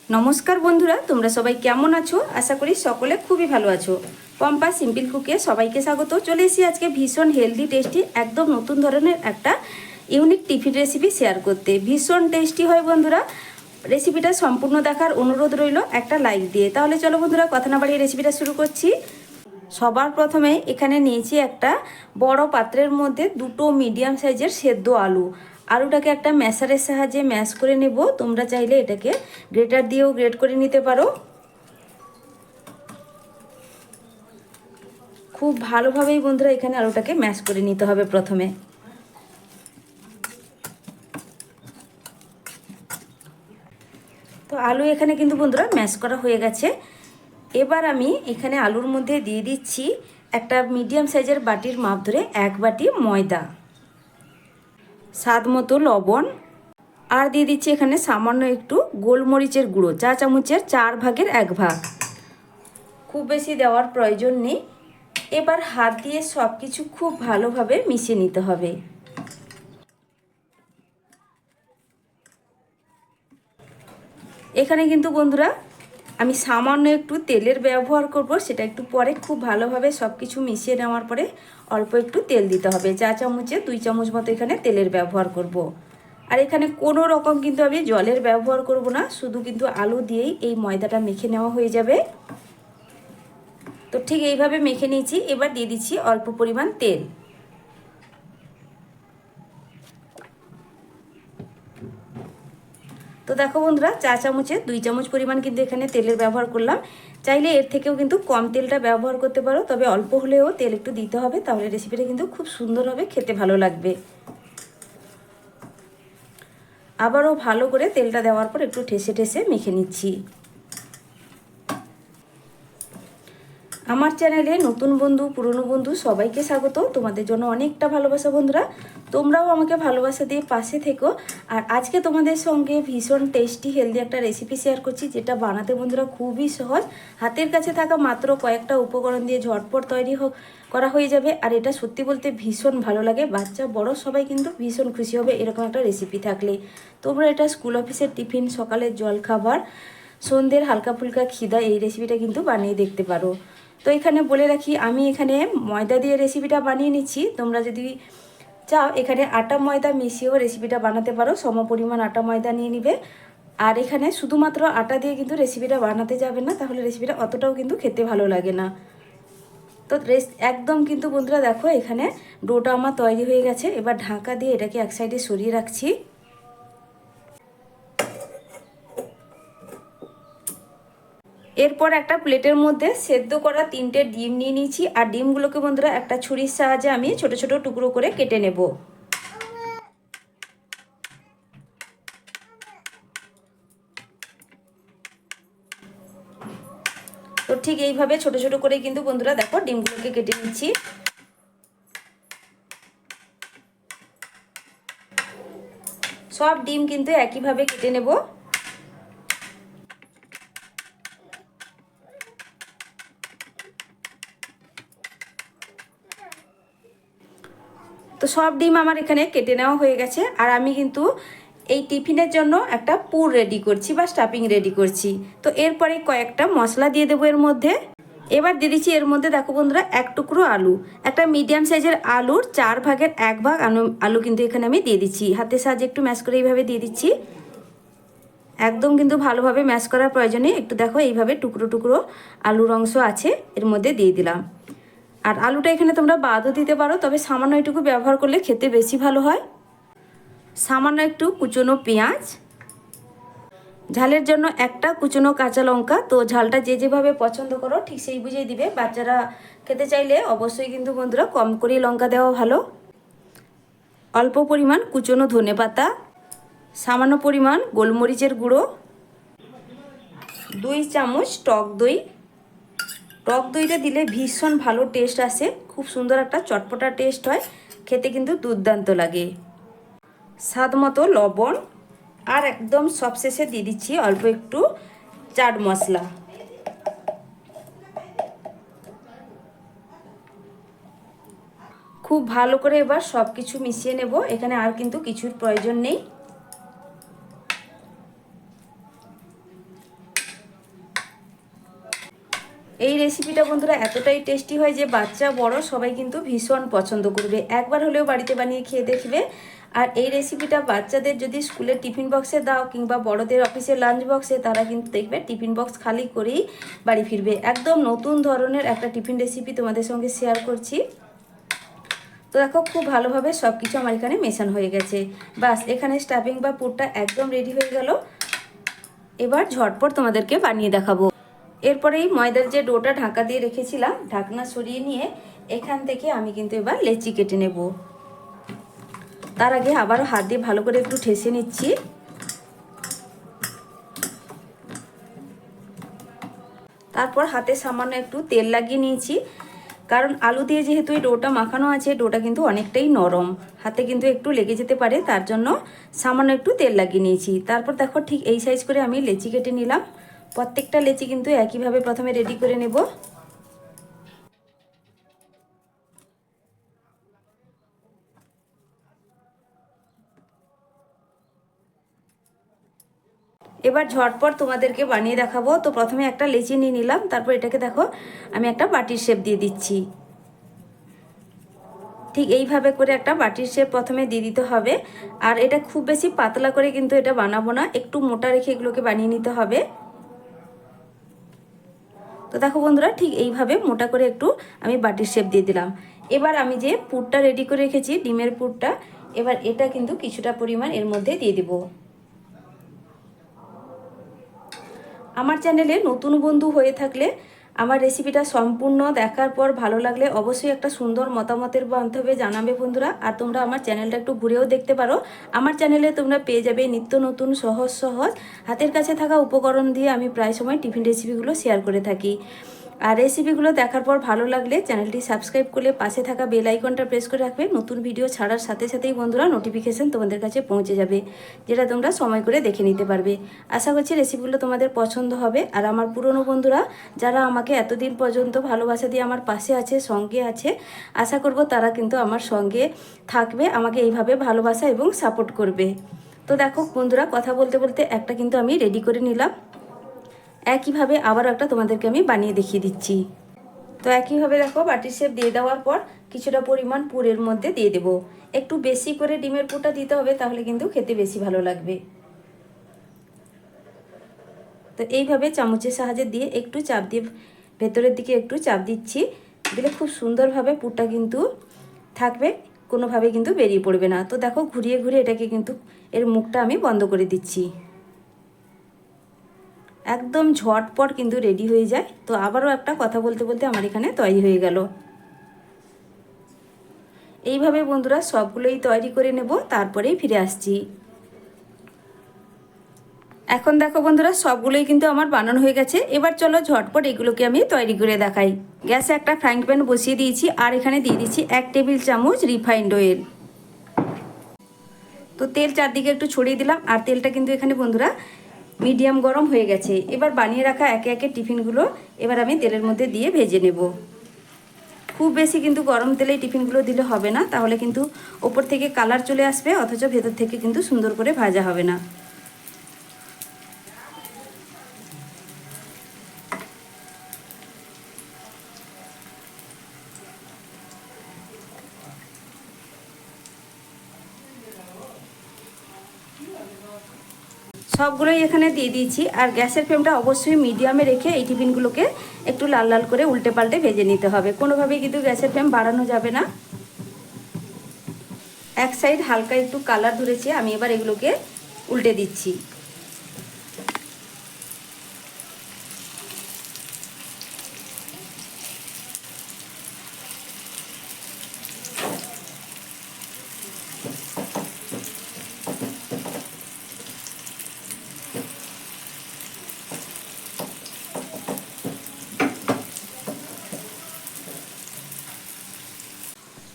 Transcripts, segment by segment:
নমস্কার বন্ধুরা, তোমরা সবাই কেমন আছো? আশা করি সকলে খুবই ভালো আছো। পম্পা সিম্পল কুকে সবাইকে স্বাগত। চলে এসেছি আজকে ভীষণ হেলদি টেস্টি একদম নতুন ধরনের একটা ইউনিক টিফিন রেসিপি শেয়ার করতে। ভীষণ টেস্টি হয় বন্ধুরা। রেসিপিটা সম্পূর্ণ দেখার অনুরোধ রইল একটা লাইক দিয়ে। তাহলে চলো বন্ধুরা, কথা না বাড়িয়ে রেসিপিটা শুরু করছি। সবার প্রথমে এখানে নিয়েছি একটা বড় পাত্রের মধ্যে দুটো মিডিয়াম সাইজের সেদ্ধ আলু। আলুটাকে একটা ম্যাশারের সাহায্যে ম্যাশ করে নেব। তোমরা চাইলে এটাকে গ্রেটার দিয়েও গ্রেট করে নিতে পারো। খুব ভালোভাবেই বন্ধুরা এখানে আলুটাকে ম্যাশ করে নিতে হবে প্রথমে। তো আলু এখানে কিন্তু বন্ধুরা ম্যাশ করা হয়ে গেছে। এবার আমি এখানে আলুর মধ্যে দিয়ে দিচ্ছি একটা মিডিয়াম সাইজের বাটির মাপ ধরে 1 বাটি ময়দা, স্বাদ মতো লবণ, আর দিয়ে দিচ্ছি এখানে সামান্য একটু গোলমরিচের গুঁড়ো, চা চামচের 4 ভাগের 1 ভাগ। খুব বেশি দেওয়ার প্রয়োজন নেই। এবার হাত দিয়ে সব কিছু খুব ভালোভাবে মিশিয়ে নিতে হবে। এখানে কিন্তু বন্ধুরা আমি সামান্য একটু তেলের ব্যবহার করব, সেটা একটু পরে। খুব ভালোভাবে সব কিছু মিশিয়ে নেওয়ার পরে অল্প একটু তেল দিতে হবে। চা চামচে 2 চামচ মতো এখানে তেলের ব্যবহার করব। আর এখানে কোনো রকম কিন্তু আমি জলের ব্যবহার করব না, শুধু কিন্তু আলু দিয়েই এই ময়দাটা মেখে নেওয়া হয়ে যাবে। তো ঠিক এইভাবে মেখে নিয়েছি। এবার দিয়ে দিচ্ছি অল্প পরিমাণ তেল। তো দেখো বন্ধুরা, চা চামচে 2 চামচ পরিমাণ কিন্তু এখানে তেলের ব্যবহার করলাম। চাইলে এর থেকেও কিন্তু কম তেলটা ব্যবহার করতে পারো, তবে অল্প হলেও তেল একটু দিতে হবে, তাহলে রেসিপিটা কিন্তু খুব সুন্দর হবে, খেতে ভালো লাগবে। আবারও ভালো করে তেলটা দেওয়ার পর একটু ঠেসে ঠেসে মেখে নিচ্ছি। আমার চ্যানেলে নতুন বন্ধু পুরনো বন্ধু সবাইকে স্বাগত। তোমাদের জন্য অনেকটা ভালোবাসা বন্ধুরা। তোমরাও আমাকে ভালোবাসা দিয়ে পাশে থেকো। আর আজকে তোমাদের সঙ্গে ভীষণ টেস্টি হেলদি একটা রেসিপি শেয়ার করছি, যেটা বানাতে বন্ধুরা খুবই সহজ। হাতের কাছে থাকা মাত্র কয়েকটা উপকরণ দিয়ে ঝটপট তৈরি করা হয়ে যাবে। আর এটা সত্যি বলতে ভীষণ ভালো লাগে। বাচ্চা বড় সবাই কিন্তু ভীষণ খুশি হবে এরকম একটা রেসিপি থাকলে। তোমরা এটা স্কুল অফিসের টিফিন, সকালের জলখাবার, সন্ধ্যের হালকা ফুলকা খিদা, এই রেসিপিটা কিন্তু বানিয়ে দেখতে পারো। তো এখানে বলে রাখি, আমি এখানে ময়দা দিয়ে রেসিপিটা বানিয়ে নিচ্ছি। তোমরা যদি চাও এখানে আটা ময়দা মিশিয়েও রেসিপিটা বানাতে পারো। সম পরিমাণ আটা ময়দা নিয়ে নিবে। আর এখানে শুধুমাত্র আটা দিয়ে কিন্তু রেসিপিটা বানাতে যাবে না, তাহলে রেসিপিটা অতটাও কিন্তু খেতে ভালো লাগে না। তো একদম কিন্তু বন্ধুরা দেখো এখানে ডোটা আমার তৈরি হয়ে গেছে। এবার ঢাকা দিয়ে এটাকে এক সাইডে সরিয়ে রাখছি। এরপর একটা প্লেটের মধ্যে সেদ্ধ করা 3টে ডিম নিয়ে নিয়েছি। আর ডিমগুলোকে বন্ধুরা একটা ছুরির সাহায্যে আমি ছোট ছোট টুকরো করে কেটে নেব। তো ঠিক এইভাবে ছোট ছোট করে কিন্তু বন্ধুরা দেখো ডিমগুলোকে কেটে নিচ্ছি। সব ডিম কিন্তু একইভাবে কেটে নেব। তো সব ডিম আমার এখানে কেটে নেওয়া হয়ে গেছে। আর আমি কিন্তু এই টিফিনের জন্য একটা পুর রেডি করছি বা স্টাফিং রেডি করছি। তো এরপরে কয়েকটা মশলা দিয়ে দেবো এর মধ্যে। এবার দিয়ে দিচ্ছি এর মধ্যে দেখো বন্ধুরা 1 টুকরো আলু। একটা মিডিয়াম সাইজের আলুর 4 ভাগের 1 ভাগ আলু কিন্তু এখানে আমি দিয়ে দিচ্ছি। হাতের সাহায্যে একটু ম্যাশ করে এইভাবে দিয়ে দিচ্ছি। একদম কিন্তু ভালোভাবে ম্যাশ করার প্রয়োজনে একটু দেখো এইভাবে টুকরো টুকরো আলুর অংশ আছে এর মধ্যে দিয়ে দিলাম। আর আলুটা এখানে তোমরা বাদও দিতে পারো, তবে সামান্য একটু ব্যবহার করলে খেতে বেশি ভালো হয়। সামান্য একটু কুচনো পেঁয়াজ, ঝালের জন্য একটা কুচনো কাঁচা লঙ্কা। তো ঝালটা যে যেভাবে পছন্দ করো ঠিক সেই বুঝেই দিবে। বাচ্চারা খেতে চাইলে অবশ্যই কিন্তু বন্ধুরা কম করে লঙ্কা দেওয়া ভালো। অল্প পরিমাণ কুচনো ধনেপাতা, সামান্য পরিমাণ গোলমরিচের গুঁড়ো, 2 চামচ টক দই। টক দইটা দিলে ভীষণ ভালো টেস্ট আসে, খুব সুন্দর একটা চটপটা টেস্ট হয়, খেতে কিন্তু দুর্দান্ত লাগে। স্বাদ মতো লবণ। আর একদম সবশেষে দিয়ে দিচ্ছি অল্প একটু চাট মশলা। খুব ভালো করে এবার সব কিছু মিশিয়ে নেব। এখানে আর কিন্তু কিছুর প্রয়োজন নেই। এই রেসিপিটা বন্ধুরা এতটাই টেস্টি হয় যে বাচ্চা বড় সবাই কিন্তু ভীষণ পছন্দ করবে। একবার হলেও বাড়িতে বানিয়ে খেয়ে দেখবে। আর এই রেসিপিটা বাচ্চাদের যদি স্কুলের টিফিন বক্সে দাও কিংবা বড়দের অফিসের লাঞ্চ বক্সে, তারা কিন্তু দেখবে টিফিন বক্স খালি করেই বাড়ি ফিরবে। একদম নতুন ধরনের একটা টিফিন রেসিপি তোমাদের সঙ্গে শেয়ার করছি। তো দেখো খুব ভালোভাবে সব কিছু আমার এখানে মেশানো হয়ে গেছে। বাস এখানে স্টাফিং বা পুরটা একদম রেডি হয়ে গেল। এবার ঝটপট তোমাদেরকে বানিয়ে দেখাবো। এরপরেই ময়দার যে ডোটা ঢাকা দিয়ে রেখেছিলাম, ঢাকনা সরিয়ে নিয়ে এখান থেকে আমি কিন্তু এবার লেচি কেটে নেব। তার আগে আবারও হাত দিয়ে ভালো করে একটু ঠেসে নিচ্ছি। তারপর হাতে সামান্য একটু তেল লাগিয়ে নিয়েছি, কারণ আলু দিয়ে যেহেতু এই ডোটা মাখানো আছে, ডোটা কিন্তু অনেকটাই নরম, হাতে কিন্তু একটু লেগে যেতে পারে, তার জন্য সামান্য একটু তেল লাগিয়ে নিয়েছি। তারপর দেখো ঠিক এই সাইজ করে আমি লেচি কেটে নিলাম। প্রত্যেকটা লেচি কিন্তু একইভাবে প্রথমে রেডি করে নেব। এবার ঝটপট তোমাদেরকে বানিয়ে দেখাবো। তো প্রথমে একটা লেচি নিয়ে নিলাম, তারপর এটাকে দেখো আমি একটা বাটির শেপ দিয়ে দিচ্ছি। ঠিক এইভাবে করে একটা বাটির শেপ প্রথমে দিয়ে দিতে হবে। আর এটা খুব বেশি পাতলা করে কিন্তু এটা বানাবো না, একটু মোটা রেখে এগুলোকে বানিয়ে নিতে হবে। তো দেখো বন্ধুরা ঠিক এইভাবে মোটা করে একটু আমি বাটির শেপ দিয়ে দিলাম। এবার আমি যে পুরটা রেডি করে রেখেছি, ডিমের পুরটা, এবার এটা কিন্তু কিছুটা পরিমাণ এর মধ্যে দিয়ে দেব। আমার চ্যানেলে নতুন বন্ধু হয়ে থাকলে আমার রেসিপিটা সম্পূর্ণ দেখার পর ভালো লাগলে অবশ্যই একটা সুন্দর মতামতের মাধ্যমে জানাবে বন্ধুরা। আর তোমরা আমার চ্যানেলটা একটু ঘুরেও দেখতে পারো। আমার চ্যানেলে তোমরা পেয়ে যাবে নিত্য নতুন সহজ সহজ হাতের কাছে থাকা উপকরণ দিয়ে আমি প্রায় সময় টিফিন রেসিপিগুলো শেয়ার করে থাকি। আর রেসিপিগুলো দেখার পর ভালো লাগলে চ্যানেলটি সাবস্ক্রাইব করলে পাশে থাকা বেল আইকনটা প্রেস করে রাখবে। নতুন ভিডিও ছাড়ার সাথে সাথেই বন্ধুরা নোটিফিকেশান তোমাদের কাছে পৌঁছে যাবে, যেটা তোমরা সময় করে দেখে নিতে পারবে। আশা করছি রেসিপিগুলো তোমাদের পছন্দ হবে। আর আমার পুরনো বন্ধুরা যারা আমাকে এতদিন পর্যন্ত ভালোবাসা দিয়ে আমার পাশে আছে, সঙ্গে আছে, আশা করব তারা কিন্তু আমার সঙ্গে থাকবে, আমাকে এইভাবে ভালোবাসা এবং সাপোর্ট করবে। তো দেখো বন্ধুরা কথা বলতে বলতে একটা কিন্তু আমি রেডি করে নিলাম। একইভাবে আবারও একটা তোমাদেরকে আমি বানিয়ে দেখিয়ে দিচ্ছি। তো একইভাবে দেখো বাটির শেপ দিয়ে দেওয়ার পর কিছুটা পরিমাণ পুরের মধ্যে দিয়ে দেব। একটু বেশি করে ডিমের পুরটা দিতে হবে, তাহলে কিন্তু খেতে বেশি ভালো লাগবে। তো এইভাবে চামচের সাহায্যে দিয়ে একটু চাপ দিয়ে ভেতরের দিকে একটু চাপ দিচ্ছি, দিলে খুব সুন্দরভাবে পুরটা কিন্তু থাকবে, কোনোভাবে কিন্তু বেরিয়ে পড়বে না। তো দেখো ঘুরিয়ে ঘুরিয়ে এটাকে কিন্তু এর মুখটা আমি বন্ধ করে দিচ্ছি। একদম ঝটপট কিন্তু রেডি হয়ে যায়। তো আবারও একটা কথা বলতে বলতে আমার এখানে তৈরি হয়ে গেল। এইভাবে বন্ধুরা সবগুলোই তৈরি করে নেব, তারপরেই ফিরে আসছি। এখন দেখো বন্ধুরা সবগুলোই কিন্তু আমার বানানো হয়ে গেছে। এবার চলো ঝটপট এগুলোকে আমি তৈরি করে দেখাই। গ্যাসে একটা ফ্রাইং প্যান বসিয়ে দিয়েছি, আর এখানে দিয়ে দিচ্ছি 1 টেবিল চামচ রিফাইন্ড অয়েল। তো তেল চারদিকে একটু ছড়িয়ে দিলাম, আর তেলটা কিন্তু এখানে বন্ধুরা মিডিয়াম গরম হয়ে গেছে। এবার বানিয়ে রাখা একে একে টিফিনগুলো এবার আমি তেলের মধ্যে দিয়ে ভেজে নেব। খুব বেশি কিন্তু গরম তেলে টিফিনগুলো দিলে হবে না, তাহলে কিন্তু ওপর থেকে কালার চলে আসবে, অথচ ভেতর থেকে কিন্তু সুন্দর করে ভাজা হবে না। সবগুলোই এখানে দিয়ে দিয়েছি। আর গ্যাসের ফ্লেমটা অবশ্যই মিডিয়ামে রেখে এই টিফিনগুলোকে একটু লাল লাল করে উল্টে পাল্টে ভেজে নিতে হবে, কোনোভাবেই কিন্তু গ্যাসের ফ্লেম বাড়ানো যাবে না। এক সাইড হালকা একটু কালার ধরেছে, আমি এবার এগুলোকে উল্টে দিচ্ছি।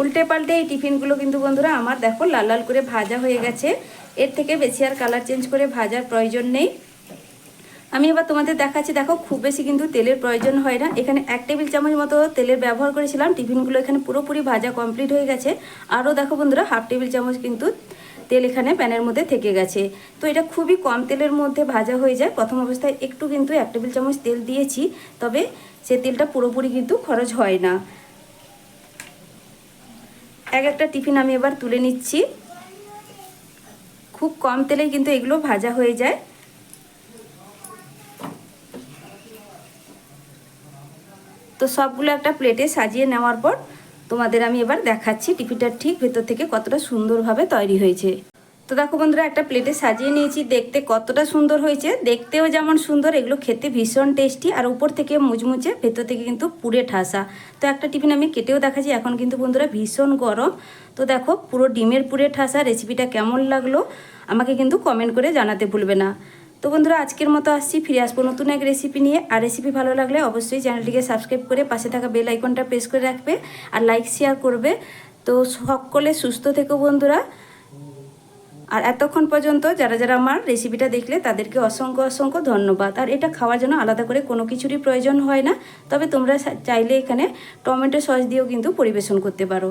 উল্টে পাল্টে এই টিফিনগুলো কিন্তু বন্ধুরা আমার দেখো লাল লাল করে ভাজা হয়ে গেছে। এর থেকে বেশি আর কালার চেঞ্জ করে ভাজার প্রয়োজন নেই। আমি এবার তোমাদের দেখাচ্ছি। দেখো খুব বেশি কিন্তু তেলের প্রয়োজন হয় না, এখানে 1 টেবিল চামচ মতো তেলের ব্যবহার করেছিলাম। টিফিনগুলো এখানে পুরোপুরি ভাজা কমপ্লিট হয়ে গেছে। আরও দেখো বন্ধুরা 1/2 টেবিল চামচ কিন্তু তেল এখানে প্যানের মধ্যে থেকে গেছে। তো এটা খুবই কম তেলের মধ্যে ভাজা হয়ে যায়। প্রথম অবস্থায় একটু কিন্তু 1 টেবিল চামচ তেল দিয়েছি, তবে সে তেলটা পুরোপুরি কিন্তু খরচ হয় না। একটা টিফিন আমি এবার তুলে নিচ্ছি। খুব কম তেলেই কিন্তু এগুলো ভাজা হয়ে যায়। তো সবগুলো একটা প্লেটে সাজিয়ে নেওয়ার পর তোমাদের আমি এবার দেখাচ্ছি টিফিনটা ঠিক ভেতর থেকে কতটা সুন্দরভাবে তৈরি হয়েছে। তো দেখো বন্ধুরা, একটা প্লেটে সাজিয়ে নিয়েছি। দেখতে কতটা সুন্দর হয়েছে, দেখতেও যেমন সুন্দর, এগুলো খেতে ভীষণ টেস্টি, আর উপর থেকে মুচমুচে, ভেতর থেকে কিন্তু পুরে ঠাসা। তো একটা টিফিন আমি কেটেও দেখাচ্ছি। এখন কিন্তু বন্ধুরা ভীষণ গরম। তো দেখো পুরো ডিমের পুরে ঠাসা। রেসিপিটা কেমন লাগলো আমাকে কিন্তু কমেন্ট করে জানাতে ভুলবে না। তো বন্ধুরা, আজকের মতো আসছি, ফিরে আসবো নতুন এক রেসিপি নিয়ে। আর রেসিপি ভালো লাগলে অবশ্যই চ্যানেলটিকে সাবস্ক্রাইব করে পাশে থাকা বেল আইকনটা প্রেস করে রাখবে, আর লাইক শেয়ার করবে। তো সকলে সুস্থ থেকো বন্ধুরা। আর এতক্ষণ পর্যন্ত যারা যারা আমার রেসিপিটা দেখলে তাদেরকে অসংখ্য অসংখ্য ধন্যবাদ। আর এটা খাওয়ার জন্য আলাদা করে কোনো কিছুরই প্রয়োজন হয় না, তবে তোমরা চাইলে এখানে টমেটো সস দিয়েও কিন্তু পরিবেশন করতে পারো।